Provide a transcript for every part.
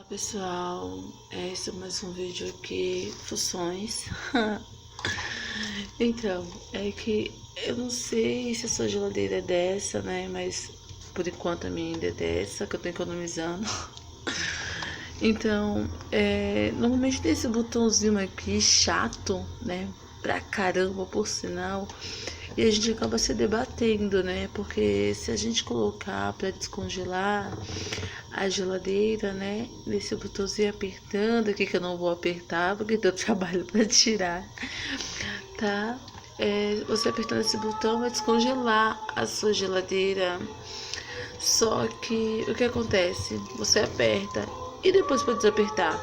Pessoal, esse é mais um vídeo aqui, funções. Então, é que eu não sei se a sua geladeira é dessa, né? Mas por enquanto a minha ainda é dessa, que eu tô economizando. Então, normalmente tem esse botãozinho aqui chato, né? Pra caramba, por sinal. E a gente acaba se debatendo, né? Porque se a gente colocar para descongelar a geladeira, né? Nesse botãozinho apertando, aqui que eu não vou apertar, porque deu trabalho para tirar, tá? Você apertando esse botão vai descongelar a sua geladeira. Só que o que acontece? Você aperta e depois para desapertar.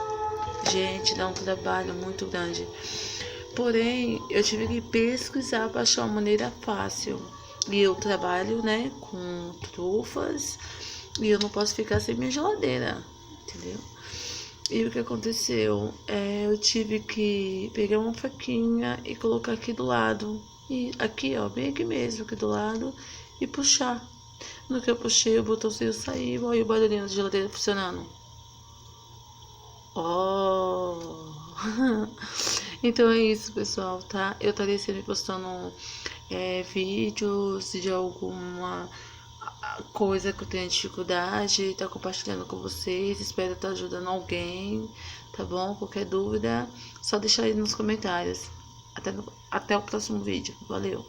Gente, dá um trabalho muito grande. Porém, eu tive que pesquisar para achar uma maneira fácil. E eu trabalho, né, com trufas e eu não posso ficar sem minha geladeira, entendeu? E o que aconteceu? Eu tive que pegar uma faquinha e colocar aqui do lado. E aqui, ó, bem aqui mesmo, aqui do lado, e puxar. No que eu puxei, o botãozinho saiu, olha o barulhinho da geladeira funcionando. Oh! Então é isso, pessoal, tá? Eu estarei sempre postando vídeos de alguma coisa que eu tenha dificuldade, tá compartilhando com vocês. Espero estar ajudando alguém, tá bom? Qualquer dúvida, só deixar aí nos comentários. Até o próximo vídeo. Valeu!